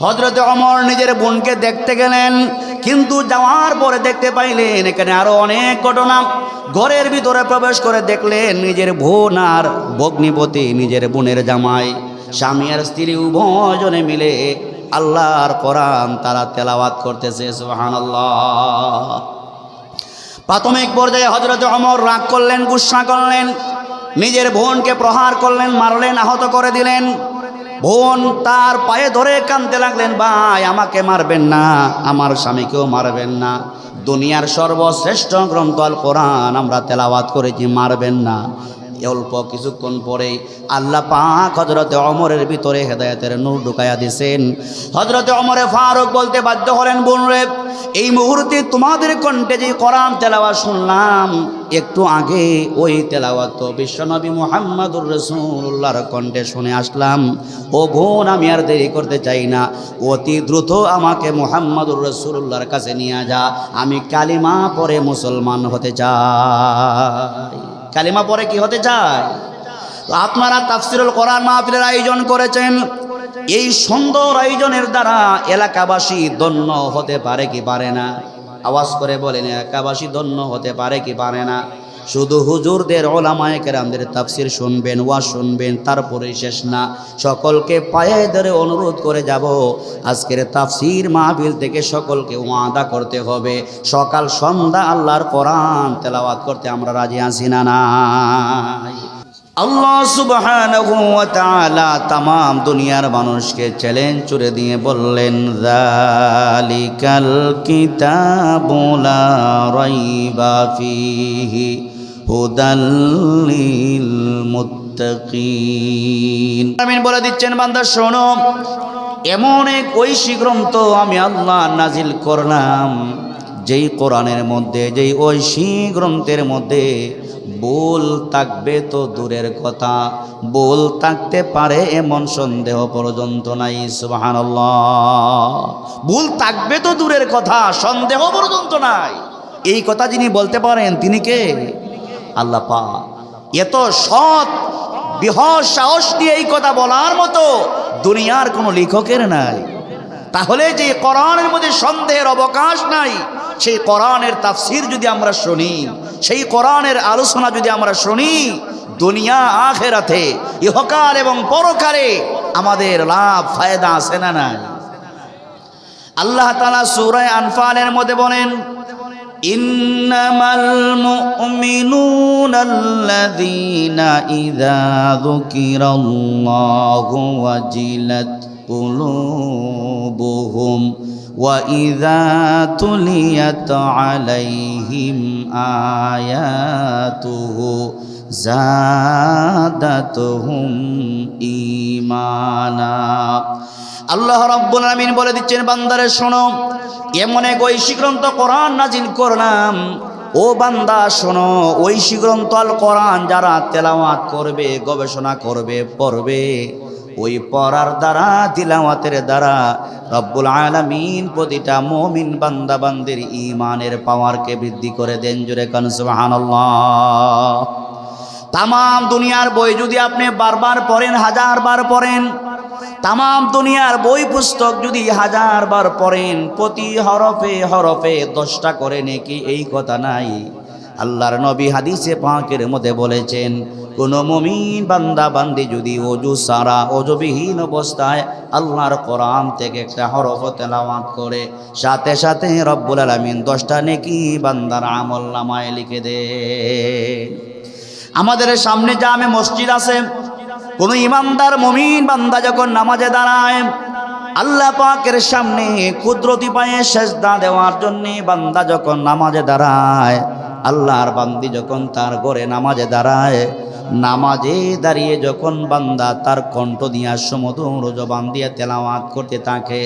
হযরত ওমর নিজের বোনকে দেখতে গেলেন, কিন্তু যাওয়ার পরে দেখতে পাইলেন এখানে আরো অনেক ঘটনা। ঘরের ভিতরে প্রবেশ করে দেখলেন নিজের বোন আর ভগ্নিপতি, নিজের বোনের জামাই, স্বামী আর স্ত্রী উভয়জনে মিলে আল্লাহর কোরআন তারা তেলাওয়াত করতেছে। সুবহানাল্লাহ। প্রাথমিক পর্যায়ে হযরত ওমর রাগ করলেন, গুসা করলেন, নিজের বোনকে প্রহার করলেন, মারলেন, আহত করে দিলেন। বোন তার পায়ে ধরে কাঁদতে লাগলেন, ভাই আমাকে মারবেন না, আমার স্বামীকেও মারবেন না, দুনিয়ার সর্বশ্রেষ্ঠ গ্রন্থ আল কোরআন আমরা তেলাওয়াত করেছি, মারবেন না। অল্প কিছুক্ষণ পরেই আল্লাহ পাক হযরতে ওমরের ভিতরে হেদায়েতের নূর ঢুকাইয়া দিয়েছেন। হযরতে ওমরে ফারুক বলতে বাধ্য হলেন, বোন রে, এই মুহূর্তে তোমাদের কণ্ঠে যে কোরআন তেলাওয়াত শুনলাম, একটু আগে ওই তেলাওয়াত তো বিশ্বনবী মুহাম্মদুর রাসূলুল্লাহর কণ্ঠে শুনে আসলাম। ও বোন, আমি আর দেরি করতে চাই না, অতি দ্রুত আমাকে মুহাম্মদুর রাসূলুল্লাহর কাছে নিয়ে যা, আমি কালিমা পড়ে মুসলমান হতে চাই। কালিমা পরে কি হতে চায়? তো আপনারা তাফসিরুল কোরআন মাহফিলের আয়োজন করেছেন, এই সুন্দর আয়োজনের দ্বারা এলাকাবাসী ধন্য হতে পারে কি পারে না? আওয়াজ করে বলেন, এলাকাবাসী ধন্য হতে পারে কি পারে না? শুধু হুজুরদের ওলামায়ে কেরামদের তাফসির শুনবেন, ওয়াজ শুনবেন, তারপরেই শেষ না। সকলকে পায়ে ধরে অনুরোধ করে যাব, আজকের তাফসির মাহফিল থেকে সকলকে ওয়াদা করতে হবে, সকাল সন্ধ্যা আল্লাহর কোরআন তেলাওয়াত করতে আমরা রাজি আছি না নাই? আল্লাহ সুবহানাহু ওয়া তাআলা তামাম দুনিয়ার মানুষকে চ্যালেঞ্জ ছুড়ে দিয়ে বললেন, যালিকাল কিতাবু লা রাইবা ফীহি হুদাল লিল মুত্তাকিন। আমিন বলে দিচ্ছেন, বান্দা শোনো, এমন এক ঐশী গ্রন্থ আমি আল্লাহ নাজিল করলাম, যেই কোরআনের মধ্যে, যেই ঐশী গ্রন্থের মধ্যে ভুল থাকবে তো দূরের কথা, ভুল থাকতে পারে এমন সন্দেহ পর্যন্ত নাই। সুবহানাল্লাহ। ভুল থাকবে তো দূরের কথা, সন্দেহ পর্যন্ত নাই। এই কথা যিনি বলতে পারেন তিনি কে? আল্লাহ পাক। এত সৎ বিহস সাহস দিয়ে এই কথা বলার মতো দুনিয়ার কোনো লেখকের নাই। তাহলে যে কোরআনের মধ্যে সন্দেহের অবকাশ নাই, সেই কোরআনের তাফসির যদি আমরা শুনি, সেই কোরআনের আলোচনা যদি আমরা শুনি, দুনিয়া আখিরাতে, ইহকাল এবং পরকালে আমাদের লাভ ফায়দা আছে না নাই? আল্লাহ তাআলা সূরা আনফালের মধ্যে বলেন, ইন্নামাল মুমিনুনাল্লাযীনা ইযা যুকিরাল্লাহু ওয়াজিলাত কুলুবুহুম ওয়া ইযা তুলিয়াত আলাইহিম আয়াতুহু যাদাতুহুম ঈমানা। আল্লাহ রাব্বুল আলামিন বলে দিচ্ছেন, বান্দারে শোনো, এমন এক ঐশী গ্রন্থ কোরআন নাজিল করলাম, ও বান্দা শোনো, ঐশী গ্রন্থ আল কোরআন যারা তেলাওয়াত করবে, গবেষণা করবে, পড়বে, ওই পড়ার দ্বারা, তিলাওয়াতের দ্বারা রব্বুল আলামিন প্রতিটা মুমিন বান্দা বান্দির ঈমানের পাওয়ারকে বৃদ্ধি করে দেন। জোরে কান সুবহানাল্লাহ। তামাম দুনিয়ার বই যদি আপনি বারবার পড়েন, 1000 বার পড়েন, তামাম দুনিয়ার বই পুস্তক যদি 1000 বার পড়েন, প্রতি হরফে হরফে 10টা করে নেকি, এই কথা নাই। আল্লাহর নবী হাদিসে পাকের মধ্যে বলেছেন, কোন মুমিন বান্দা বান্দি যদি ওযু সারা, ওযুবিহীন অবস্থায় আল্লাহর কোরআন থেকে একটা হরফ তেলাওয়াত করে, সাথে সাথে রব্বুল আলামিন 10টা নেকি বান্দার আমলনামায় লিখে দেন। আমাদের সামনে জামে মসজিদ আছে, কোন ইমানদার মুমিন বান্দা যখন নামাজে দাঁড়ায়, আল্লাহ পাকের সামনে কুদরতি পায়ে সেজদা দেওয়ার জন্য বান্দা যখন নামাজে দাঁড়ায়, আল্লাহর বান্দি যখন তার ঘরে নামাজে দাঁড়ায়, নামাজে দাঁড়িয়ে যখন বান্দা তার কণ্ঠ দিয়া সমুদ্র জবান দিয়ে তেলাওয়াত করতে থাকে,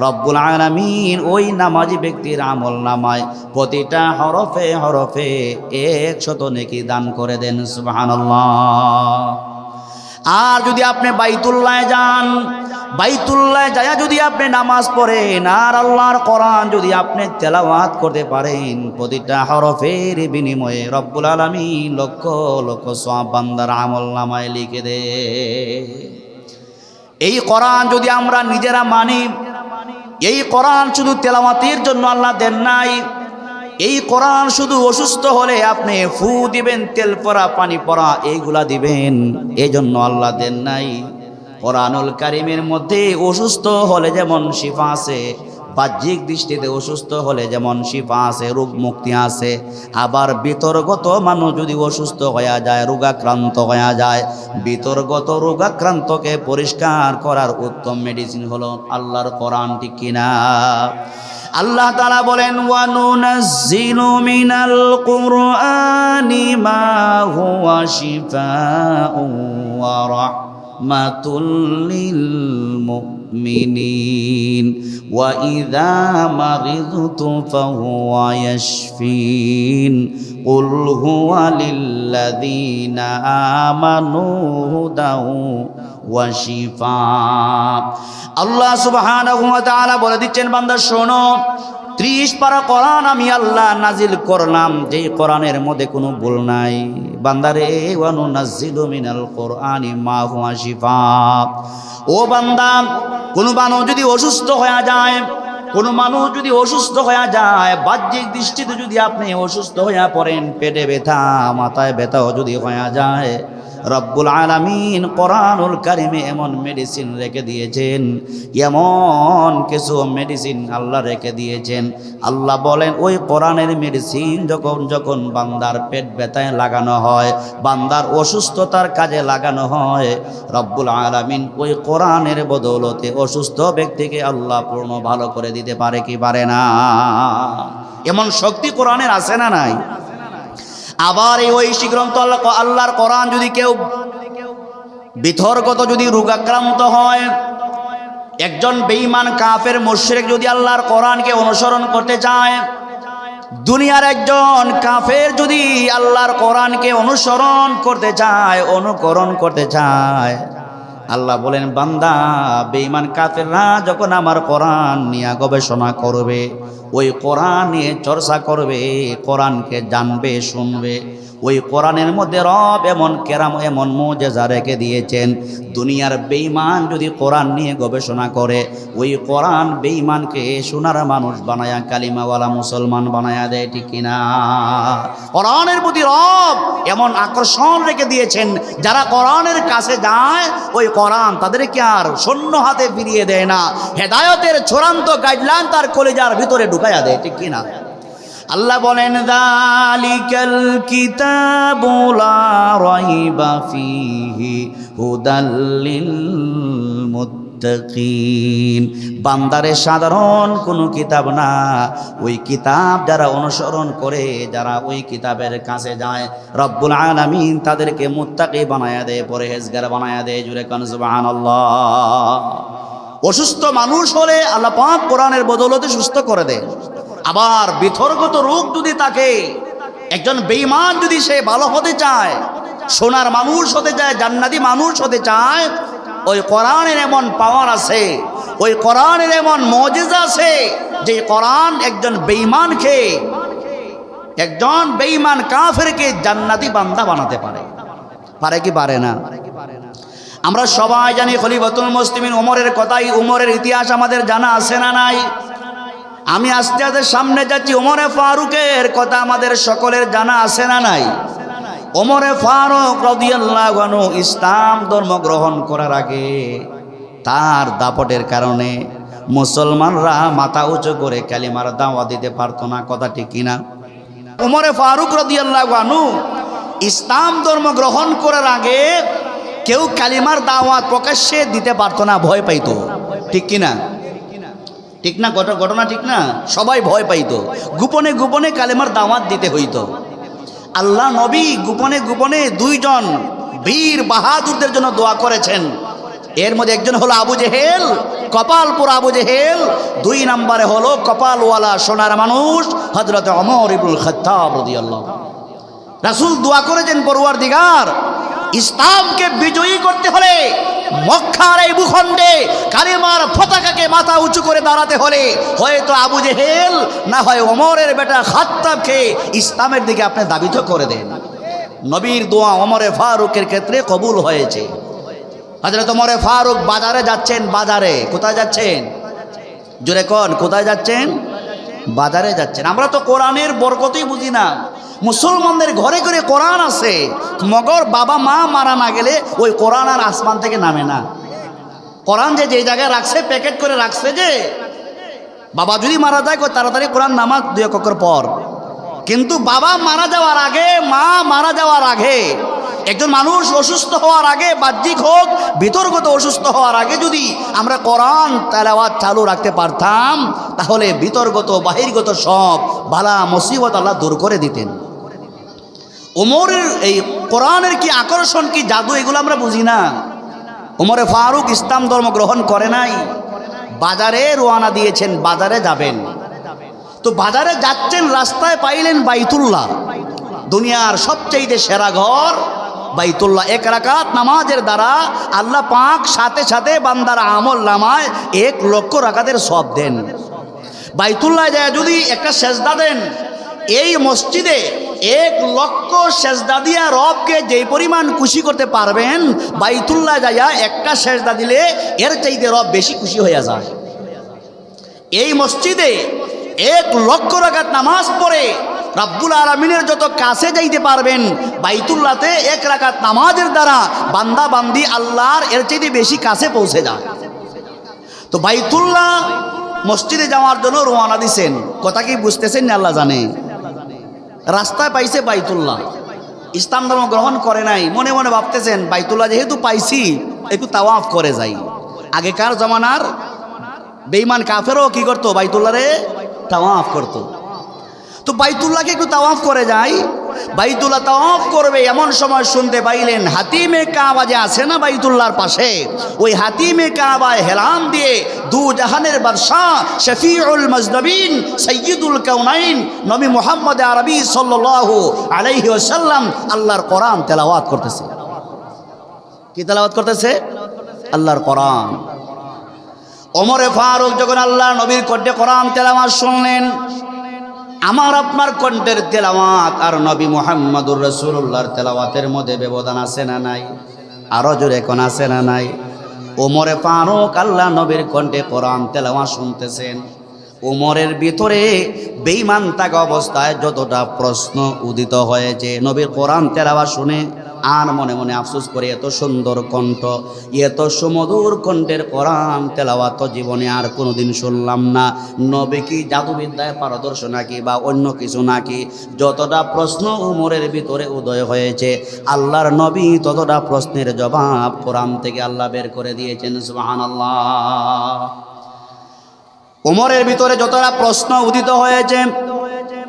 রব্বুল আলামিন ওই নামাজি ব্যক্তির আমল নামায় প্রতিটা হরফে হরফে 100 নেকি দান করে দেন। সুবহানাল্লাহ। আর যদি আপনি বাইতুল্লাহে যান, বাইতুল্লাহে যায় যদি আপনি নামাজ পড়েন আর আল্লাহর কোরআন যদি আপনি তেলাওয়াত করতে পারেন, প্রতিটা হরফের বিনিময়ে রব্বুল আলামিন লক্ষ লক্ষ সওয়াব বান্দার আমলনামায় লিখে দেয়। এই কোরআন যদি আমরা নিজেরা মানি, এই কোরআন শুধু তেলাওয়াতের জন্য আল্লাহ দেন নাই। এই কোরআন শুধু অসুস্থ হলে আপনি ফু দিবেন, তেল পরা পানি পরা এইগুলা দিবেন, এই জন্য আল্লাহ দেন নাই। কোরআনুল কারীমের মধ্যে অসুস্থ হলে যেমন শিফা আছে, বাহ্যিক দৃষ্টিতে অসুস্থ হলে যেমন শিফা আছে, রোগ মুক্তি আছে, আবার বিতর্গত মানুষ যদি অসুস্থ হয়ে যায়, রোগাক্রান্ত হয়ে যায়, বিতর্গত রোগাক্রান্তকে পরিষ্কার করার উত্তম মেডিসিন হলো আল্লাহর কোরআন, ঠিক কিনা? আল্লাহ তাআলা বলেন, ওয়া নুনাজ্জিলু মিনাল কুরআনি মা হুয়া শিফাউন ওয়া রাহমাতুল লিল মুমিনিন ওয়া ইযা মারিদতু ফাহুয়া ইয়াশফিন কুল হুয়া লিল্লাযীনা আমানু হুদাও ওয়া শিফা। আল্লাহ সুবহানাহু ওয়া তাআলা বলে দিচ্ছেন, বান্দা শোনো, 30 পারা কোরআন আমি আল্লাহ নাজিল করলাম, যেই কোরআনের মধ্যে কোনো ভুল নাই। বান্দারে, ওয়া নুনাজ্জিলু মিনাল কুরআনি মা হুয়া শিফা। ও বান্দা, কোনো মানুষ যদি অসুস্থ হয়ে যায়, কোনো মানুষ যদি অসুস্থ হয়ে যায়, বাহ্যিক দৃষ্টিতে যদি আপনি অসুস্থ হয়ে পড়েন, পেটে ব্যথা, মাথায় ব্যথাও যদি হয়ে যায়, রব্বুল আলামিন কোরআনুল কারীমে এমন মেডিসিন রেখে দিয়েছেন, এমন কিছু মেডিসিন আল্লাহ রেখে দিয়েছেন। আল্লাহ বলেন, ওই কোরআনের মেডিসিন যখন যখন বান্দার পেট ব্যথায় লাগানো হয়, বান্দার অসুস্থতার কাজে লাগানো হয়, রব্বুল আলামিন ওই কোরআনের বদৌলতে অসুস্থ ব্যক্তিকে আল্লাহ পূর্ণ ভালো করে দিতে পারে কি পারে না? এমন শক্তি কোরআনের আছে না নাই? আবার এই ঐশী গ্রন্থ আল্লাহর কোরআন যদি কেউ বিতর্কত যদি রোগাক্রান্ত হয়, একজন বেঈমান কাফের মুশরিক যদি আল্লাহর কোরআনকে অনুসরণ করতে চায়, দুনিয়ার একজন কাফের যদি আল্লাহর কোরআনকে অনুসরণ করতে চায়, অনুকরণ করতে চায়, আল্লাহ বলেন, বান্দা, বেঈমান কাফেররা যখন আমার কোরআন নিয়ে গবেষণা করবে, ওই কোরআন নিয়ে চর্চা করবে, কোরআনকে জানবে, শুনবে, ওই কোরআনের মধ্যে রব এমন কেরাম, এমন মুজিজা রেখে দিয়েছেন। দুনিয়ার বেঈমান যদি কোরআন নিয়ে গবেষণা করে, ওই কোরআন বেঈমানকে সোনার মানুষ বানায়া কালিমাওয়ালা মুসলমান বানায়া দেয়, ঠিক কিনা? কোরআনের প্রতি রব এমন আকর্ষণ রেখে দিয়েছেন, যারা কোরআনের কাছে যায়, ওই কোরআন তাদেরকে আর শূন্য হাতে ফিরিয়ে দেয় না, হেদায়েতের চূড়ান্ত গাইডলাইন তার কলিজার ভিতরে ঢুকায়া দেয়, ঠিক কিনা? আল্লাহ বলেন, যালিকাল কিতাবু লা রাইবা ফীহি হুদাল লিল মুত্তাকিন। বান্দারে সাধারণ কোনো কিতাব না, ওই কিতাব যারা অনুসরণ করে, যারা ওই কিতাবের কাছে যায়, রব্বুল আলামিন তাদেরকে মুত্তাকি বানায়া দেয়, পরহেজগার বানায়া দেয়। জুরে কান সুবহানাল্লাহ। অসুস্থ মানুষ হলে আল্লাহ পাক কোরআনের বদৌলতে সুস্থ করে দেয়। আবার বিতর্কত রোগ যদি থাকে, একজন বেঈমান যদি সে ভালো হতে চায়, সোনার মানুষ হতে চায়, জান্নাতি মানুষ হতে চায়, ওই কোরআনের এমন পাওয়ার আছে, ওই কোরআনের এমন মুজিজা আছে, যে কোরআন একজন বেঈমানকে, একজন বেঈমান কাফেরকে জান্নাতি বান্দা বানাতে পারে। পারে কি পারে না? আমরা সবাই জানি খলিফাতুল মুসলিমিন ওমরের কথাই, ওমরের ইতিহাস আমাদের জানা আছে না নাই? আমি আস্তে আস্তে সামনে যাচ্ছি, ওমরে ফারুকের কথা আমাদের সকলের জানা আছে না নাই? ওমরে ফারুক রাদিয়াল্লাহু আনহু ইসলাম ধর্ম গ্রহণ করার আগে তার দাপটের কারণে মুসলমানরা মাথা উঁচু করে কালিমার দাওয়াত দিতে পারতো না, কথা ঠিক কিনা? ওমরে ফারুক রাদিয়াল্লাহু আনহু ইসলাম ধর্ম গ্রহণ করার আগে কেউ কালিমার দাওয়াত প্রকাশ্যে দিতে পারতো না, ভয় পাইতো, ঠিক কিনা? ঠিক না? ঘটনা ঠিক না? সবাই ভয় পাইতো, গোপনে গোপনে কালেমার দাওয়াত দিতে হইতো। আল্লাহ নবী গোপনে গোপনে 2 জন বীর বাহাদুরদের জন্য দোয়া করেছেন। এর মধ্যে একজন হলো আবু জেহেল, কপালপুর আবু জেহেল। 2 নম্বরে হলো কপালওয়ালা সোনার মানুষ হযরত ওমর ইবনুল খাত্তাব রাদিয়াল্লাহু। রাসূল দোয়া করেছেন, পরওয়ারদিগার, ইসলামকে বিজয়ী করতে হলে, মক্কার এই ভূখণ্ডে কালিমার পতাকাকে মাথা উঁচু করে দাঁড়াতে হলে, হয়তো আবু জেহেল না হয় ওমরের বেটা খাত্তাবকে ইসলামের দিকে আপনি দাবিত করে দেন। নবীর দোয়া ওমরে ফারুকের ক্ষেত্রে কবুল হয়েছে। হযরত ওমরে ফারুক বাজারে যাচ্ছেন, বাজারে কোথায় যাচ্ছেন? জোরে কোন কোথায় যাচ্ছেন? বাজারে যাচ্ছেন। আমরা তো কোরআনের বরকতই বুঝি না। মুসলমানদের ঘরে ঘরে কোরআন আছে, মগর বাবা মা মারা না গেলে ওই কোরআন আর আসমান থেকে নামে না। কোরআন যে জায়গায় রাখছে, প্যাকেট করে রাখছে, যে বাবা যদি মারা যায় তাড়াতাড়ি কোরআন নামাজ 2 অক্ষর পর। কিন্তু বাবা মারা যাওয়ার আগে, মা মারা যাওয়ার আগে, একজন মানুষ অসুস্থ হওয়ার আগে, বাহ্যিক হোক ভিতরগত অসুস্থ হওয়ার আগে যদি আমরা কোরআন তেলাওয়াত চালু রাখতে পারতাম, তাহলে ভিতরগত বাহিরগত সব বালা মুসিবত আল্লাহ দূর করে দিতেন। ওমরের এই কোরআনের কি আকর্ষণ, কি জাদু, এগুলো আমরা বুঝি না। ওমরে ফারুক ইসলাম ধর্ম গ্রহণ করে নাই, বাজারে রওনা দিয়েছেন, বাজারে যাবেন। তো বাজারে যাচ্ছেন, রাস্তায় পাইলেন বাইতুল্লাহ, দুনিয়ার সবচেয়ে সেরা ঘর বাইতুল্লাহ। 1 রাকাত নামাজের দ্বারা আল্লাহ পাক সাথে সাথে বান্দার আমল নামায় 1 লক্ষ রাকাতের সওয়াব দেন। বাইতুল্লাহ যায় যদি একটা সেজদা দেন, এই মসজিদে 1 লক্ষ সেজদা দিয়া রবকে যেই পরিমাণ খুশি করতে পারবেন, বাইতুল্লাহ যাইয়া একটা সেজদা দিলে এর চাইতে রব বেশি খুশি হয়ে যায়। এই মসজিদে 1 লক্ষ রাকাত নামাজ পড়ে রব্বুল আলামিনের যত কাছে যাইতে পারবেন, বাইতুল্লাহতে 1 রাকাত নামাজের দ্বারা বান্দা বান্দি আল্লাহর এর চাইতে বেশি কাছে পৌঁছে যায়। তো বাইতুল্লাহ মসজিদে যাওয়ার জন্য রওনা দিছেন। কথা কি বুঝতেছেন না? আল্লাহ জানে। রাস্তায় পাইছে বাইতুল্লাহ, ইসলাম ধর্ম গ্রহণ করে নাই, মনে মনে ভাবতেছেন বাইতুল্লাহ যেহেতু পাইছি একটু তাওয়াফ করে যাই। আগেকার জমানার বেঈমান কাফেরও কি করতো? বাইতুল্লাহরে তাওয়াফ করতো। তো বাইতুল্লাহকে একটু তাওয়াফ করে যায়। বাইতুল্লাহ তাওয়াফ করবে, এমন সময় শুনতে পাইলেন হাতিমে কাবা যে আছে না বাইতুল্লাহর পাশে, ওই হাতিমে কাবায় হেলান দিয়ে দু জাহানের বাদশাহ শফিউল মুজনবিন সাইয়্যিদুল কাউনাইন নবী মুহাম্মদ আরবি সাল্লাল্লাহু আলাইহি ওয়াসাল্লাম আল্লাহর কোরআন তেলাওয়াত করতেছে। কি তেলাওয়াত করতেছে? আল্লাহর কোরআন। ওমরে ফারুক যখন আল্লাহর নবীর কণ্ঠে কোরআন তেলাওয়াত শুনলেন, আমার আপনার কণ্ঠের তেলাওয়াত আর নবী মুহাম্মদুর রাসূলুল্লাহর তেলাওয়াতের মধ্যে ব্যবধান আছে না নাই? আরো জোরে কোন আছে না নাই? ওমরে ফারুক আল্লাহ নবীর কণ্ঠে কোরআন তেলাওয়াত শুনতেছেন। ওমরের ভিতরে বেঈমান থাকা অবস্থায় যতটা প্রশ্ন উদিত হয়েছে নবীর কোরআন তেলাওয়াত শুনে, আর মনে মনে আফসোস করে এত সুন্দর কণ্ঠ, এত সুমধুর কণ্ঠের কোরআন তেলাওয়াত জীবনে আর কোনোদিন শুনলাম না। নবী কি জাদুবিদ্যায় পারদর্শী নাকি বা অন্য কিছু নাকি? যতটা প্রশ্ন উমরের ভিতরে উদয় হয়েছে, আল্লাহর নবী ততটা প্রশ্নের জবাব কোরআন থেকে আল্লাহ বের করে দিয়েছেন। সুবহানাল্লাহ। উমরের ভিতরে যতটা প্রশ্ন উদিত হয়েছে,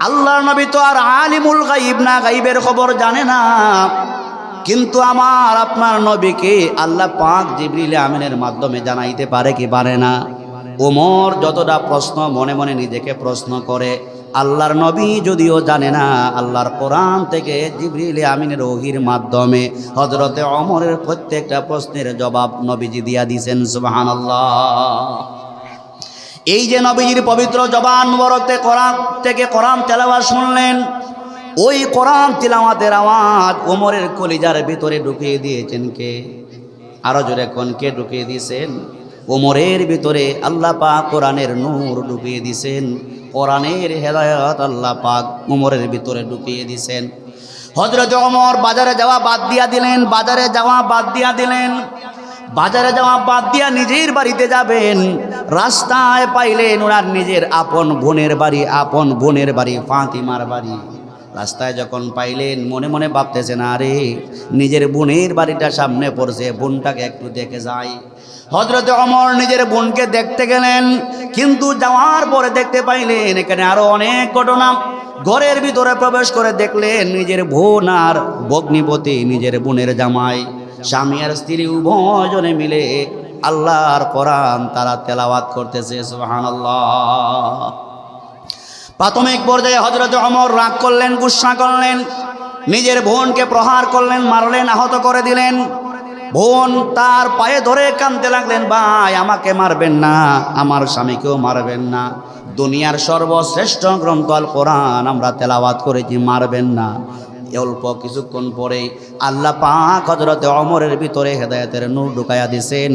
আল্লাহর নবী তো আর আলিমুল গাইব না, গাইবের খবর জানে না। কিন্তু আমার আপনার নবীকে আল্লাহ পাক জিবরিল আমিনের মাধ্যমে জানাইতে পারে কি পারে না? ওমর যতটা প্রশ্ন মনে মনে নিজেকে প্রশ্ন করে, আল্লাহর নবী যদিও জানে না, আল্লাহর কোরআন থেকে জিবরিল আমিনের ওহির মাধ্যমে হযরতে ওমরের প্রত্যেকটা প্রশ্নের জবাব নবীজি দিয়া দিয়েছেন। সুবহানাল্লাহ। এই যে নবীজির পবিত্র জবান মুবারকতে কোরআন থেকে কোরআন তেলাওয়াত শুনলেন, ওই কোরআন তিলাওয়াতের আওয়াজ ওমরের কলিজার ভিতরে ঢুকিয়ে দিয়েছেন কে? আরো জোরে কোন কে ঢুকিয়ে দিয়েছেন? ওমরের ভিতরে আল্লাহ পাক কোরআনের নূর ঢুকিয়ে দিয়েছেন, কোরআনের হেদায়েত আল্লাহ পাক ওমরের ভিতরে ঢুকিয়ে দিয়েছেন। হযরত ওমর বাজারে যাওয়া বাদ দিয়া দিলেন, বাজারে যাওয়া বাদ দিয়া দিলেন। বাজারে যাওয়া বাদ দিয়া নিজের বাড়িতে যাবেন। রাস্তায় পাইলেন ওনার নিজের আপন বোনের বাড়ি ফাতিমার বাড়ি। রাস্তায় যখন পাইলেন মনে মনে ভাবতেছেন, আরে নিজের বোনের বাড়িটা সামনে পড়ছে, বোনটাকে একটু দেখে যাই। হযরত ওমর নিজের বোনকে দেখতে গেলেন, কিন্তু যাওয়ার পরে দেখতে পাইলেন এখানে আরো অনেক ঘটনা। ঘরের ভিতরে প্রবেশ করে দেখলেন নিজের বোন আর ভগ্নিপতি, নিজের বোনের জামাই, স্বামী আর স্ত্রী উভয়জনে মিলে আল্লাহর কোরআন তারা তেলাওয়াত করতেছে। সুবহানাল্লাহ। প্রাথমিক পর্যায়ে হযরত ওমর রাগ করলেন, গুসা করলেন, নিজের বোনকে প্রহার করলেন, মারলেন, আহত করে দিলেন। বোন তার পায়ে ধরে কাঁদতে লাগলেন, ভাই আমাকে মারবেন না, আমার স্বামীকেও মারবেন না, দুনিয়ার সর্বশ্রেষ্ঠ গ্রন্থ আল কোরআন আমরা তেলাওয়াত করেছি, মারবেন না। অল্প কিছুক্ষণ পরে আল্লাহ পাক হযরতে ওমরের ভিতরে হেদায়েতের নূর ঢুকায়া দিয়েছেন।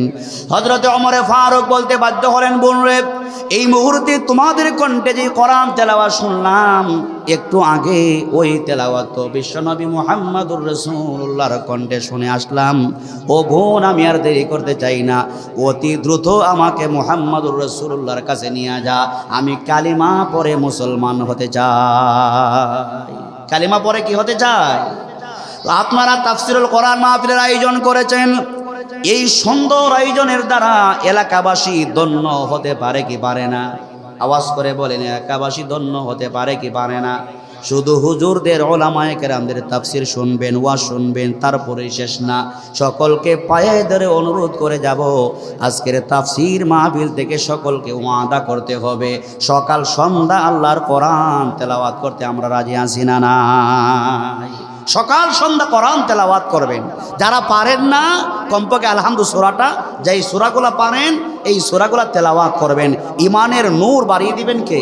হযরতে ওমরে ফারুক বলতে বাধ্য হলেন, বোন রে, এই মুহূর্তে তোমাদের কণ্ঠে যে কোরআন তেলাওয়াত শুনলাম, একটু আগে ওই তেলাওয়াত তো বিশ্বনবী মুহাম্মদুর রাসূলুল্লাহর কণ্ঠে শুনে আসলাম। ও বোন, আমি আর দেরি করতে চাই না, অতি দ্রুত আমাকে মুহাম্মদুর রাসূলুল্লাহর কাছে নিয়ে যা, আমি কালিমা পড়ে মুসলমান হতে চাই। কালিমা পড়ে কি হতে চাই? আপনারা তাফসীরুল কোরআন মাহফিলের আয়োজন করেছেন, এই সুন্দর আয়োজনের দ্বারা এলাকাবাসী ধন্য হতে পারে কি পারে না? আওয়াজ করে বলেন, এলাকাবাসী ধন্য হতে পারে কি পারে না? শুধু হুজুরদের ওলামায়ে কেরামদের তাফসীর শুনবেন, ওয়াজ শুনবেন, তারপরে শেষ না, সকলকে পায়ে ধরে অনুরোধ করে যাব, আজকের তাফসীর মাহফিল থেকে সকলকে ওয়াদা করতে হবে, সকাল সন্ধ্যা আল্লাহর কোরআন তেলাওয়াত করতে আমরা রাজি আছি না নাই? সকাল সন্ধ্যা কোরআন তেলাওয়াত করবেন। যারা পারেন না, কমপক্ষে আলহামদুলিল্লাহ সূরাটা, যেই সূরাগুলো পারেন এই সূরাগুলো তেলাওয়াত করবেন। ইমানের নূর বাড়িয়ে দিবেন কে?